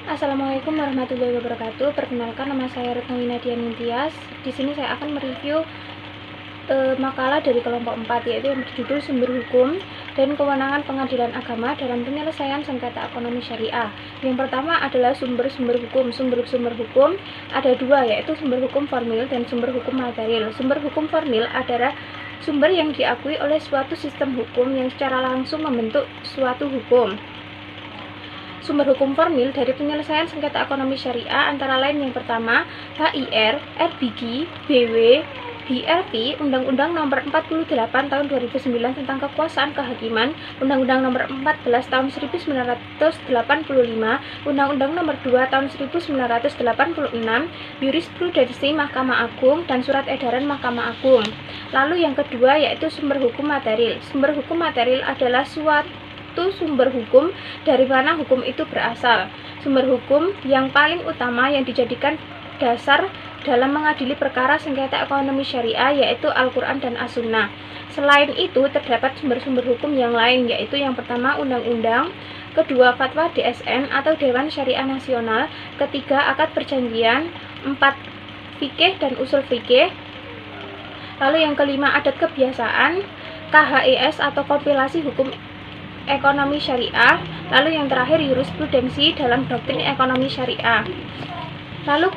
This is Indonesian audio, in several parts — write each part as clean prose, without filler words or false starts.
Assalamualaikum warahmatullahi wabarakatuh. Perkenalkan, nama saya Retno Winadia Nintias. Di sini saya akan mereview makalah dari kelompok 4, yaitu yang berjudul Sumber Hukum dan Kewenangan Pengadilan Agama dalam Penyelesaian Sengketa Ekonomi Syariah. Yang pertama adalah sumber-sumber hukum. Sumber-sumber hukum ada dua, yaitu sumber hukum formil dan sumber hukum material. Sumber hukum formil adalah sumber yang diakui oleh suatu sistem hukum yang secara langsung membentuk suatu hukum. Sumber hukum formil dari penyelesaian sengketa ekonomi syariah antara lain yang pertama, HIR, RBG, BW, BRT, Undang-Undang Nomor 48 Tahun 2009 tentang Kekuasaan Kehakiman, Undang-Undang Nomor 14 Tahun 1985, Undang-Undang Nomor 2 Tahun 1986, Jurisprudensi Mahkamah Agung, dan Surat Edaran Mahkamah Agung. Lalu yang kedua yaitu sumber hukum material. Sumber hukum material adalah suatu sumber hukum dari mana hukum itu berasal. Sumber hukum yang paling utama yang dijadikan dasar dalam mengadili perkara sengketa ekonomi syariah yaitu Al-Quran dan As-Sunnah. Selain itu terdapat sumber-sumber hukum yang lain, yaitu yang pertama undang-undang, kedua fatwa DSN atau Dewan Syariah Nasional, ketiga akad perjanjian, empat fikih dan usul fikih, lalu yang kelima adat kebiasaan, KHIS atau kompilasi hukum ekonomi syariah, lalu yang terakhir jurisprudensi dalam doktrin ekonomi syariah. Lalu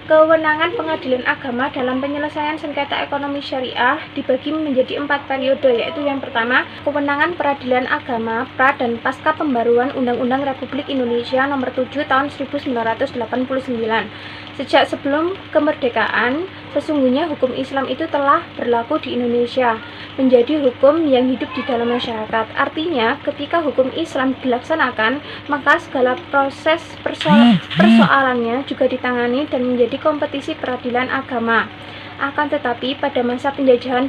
kewenangan pengadilan agama dalam penyelesaian sengketa ekonomi syariah dibagi menjadi 4 periode, yaitu yang pertama, kewenangan peradilan agama pra dan pasca pembaruan Undang-Undang Republik Indonesia Nomor 7 Tahun 1989. Sejak sebelum kemerdekaan, sesungguhnya hukum Islam itu telah berlaku di Indonesia, menjadi hukum yang hidup di dalam masyarakat. Artinya, ketika hukum Islam dilaksanakan, maka segala proses persoalannya juga ditangani dan menjadi kompetisi peradilan agama. Akan tetapi, pada masa penjajahan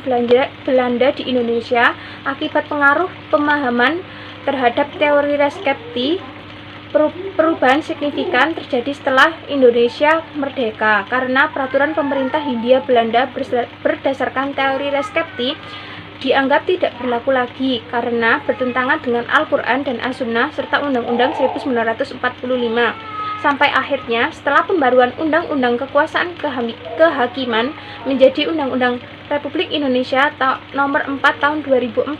Belanda di Indonesia, akibat pengaruh pemahaman terhadap teori reskepti, perubahan signifikan terjadi setelah Indonesia merdeka karena peraturan pemerintah Hindia Belanda berdasarkan teori reskepti dianggap tidak berlaku lagi karena bertentangan dengan Al-Quran dan As-Sunnah serta Undang-Undang 1945. Sampai akhirnya setelah pembaruan Undang-Undang Kekuasaan Kehakiman menjadi Undang-Undang Republik Indonesia Nomor 4 Tahun 2004,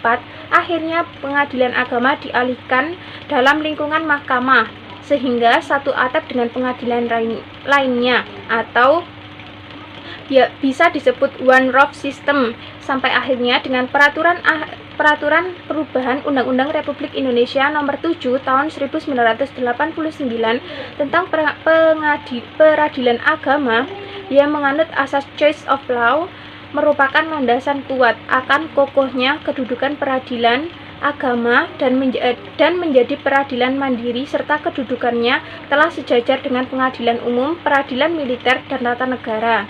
akhirnya pengadilan agama dialihkan dalam lingkungan mahkamah sehingga satu atap dengan pengadilan lainnya, atau bisa disebut one roof system, sampai akhirnya dengan peraturan perubahan Undang-Undang Republik Indonesia Nomor 7 Tahun 1989 tentang peradilan agama yang menganut asas choice of law merupakan landasan kuat akan kokohnya kedudukan peradilan agama dan menjadi peradilan mandiri serta kedudukannya telah sejajar dengan pengadilan umum, peradilan militer, dan tata negara.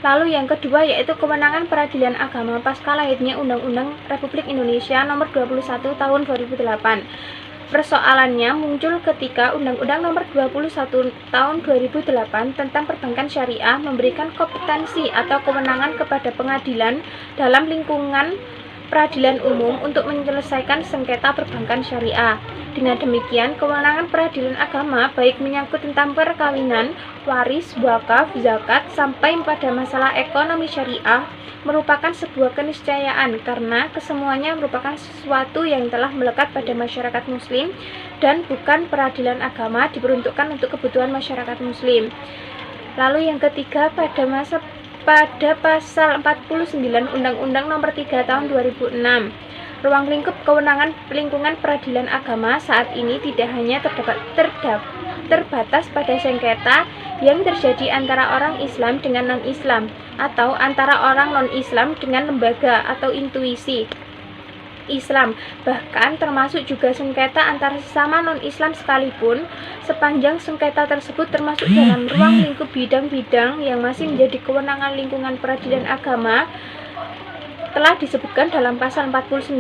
Lalu yang kedua yaitu kewenangan peradilan agama pasca lahirnya Undang-Undang Republik Indonesia Nomor 21 Tahun 2008. Persoalannya muncul ketika Undang-Undang Nomor 21 Tahun 2008 tentang perbankan syariah memberikan kompetensi atau kewenangan kepada pengadilan dalam lingkungan peradilan umum untuk menyelesaikan sengketa perbankan syariah. Dengan demikian, kewenangan peradilan agama baik menyangkut tentang perkawinan, waris, wakaf, zakat, sampai pada masalah ekonomi syariah merupakan sebuah keniscayaan karena kesemuanya merupakan sesuatu yang telah melekat pada masyarakat muslim dan bukan peradilan agama diperuntukkan untuk kebutuhan masyarakat muslim. Lalu yang ketiga, pada pasal 49 Undang-Undang Nomor 3 Tahun 2006, ruang lingkup kewenangan lingkungan peradilan agama saat ini tidak hanya terbatas pada sengketa yang terjadi antara orang Islam dengan non-Islam atau antara orang non-Islam dengan lembaga atau intuisi Islam, bahkan termasuk juga sengketa antara sesama non-Islam sekalipun, sepanjang sengketa tersebut termasuk dalam ruang lingkup bidang-bidang yang masih menjadi kewenangan lingkungan peradilan agama telah disebutkan dalam pasal 49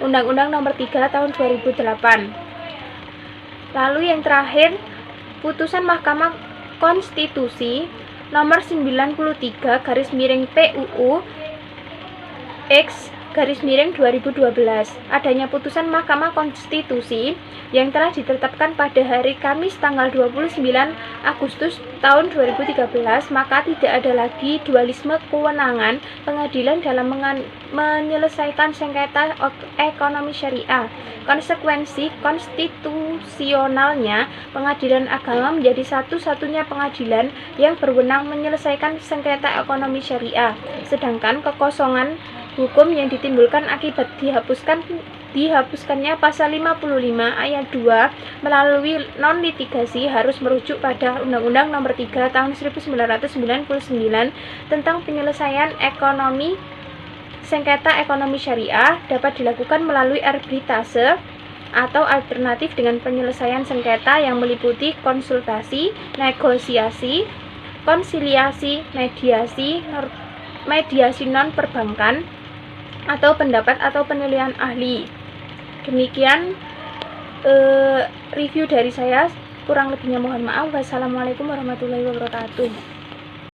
Undang-Undang Nomor 3 Tahun 2008. Lalu yang terakhir, putusan Mahkamah Konstitusi Nomor 93 PUU X /2012 adanya putusan Mahkamah Konstitusi yang telah ditetapkan pada hari Kamis tanggal 29 Agustus tahun 2013, maka tidak ada lagi dualisme kewenangan pengadilan dalam menyelesaikan sengketa ekonomi syariah. Konsekuensi konstitusionalnya, pengadilan agama menjadi satu-satunya pengadilan yang berwenang menyelesaikan sengketa ekonomi syariah, sedangkan kekosongan hukum yang ditimbulkan akibat dihapuskannya pasal 55 ayat 2 melalui non-litigasi harus merujuk pada Undang-Undang Nomor 3 Tahun 1999 tentang penyelesaian sengketa ekonomi syariah dapat dilakukan melalui arbitrase atau alternatif dengan penyelesaian sengketa yang meliputi konsultasi, negosiasi, konsiliasi, mediasi non-perbankan, atau pendapat atau penilaian ahli. Demikian review dari saya, kurang lebihnya mohon maaf. Wassalamualaikum warahmatullahi wabarakatuh.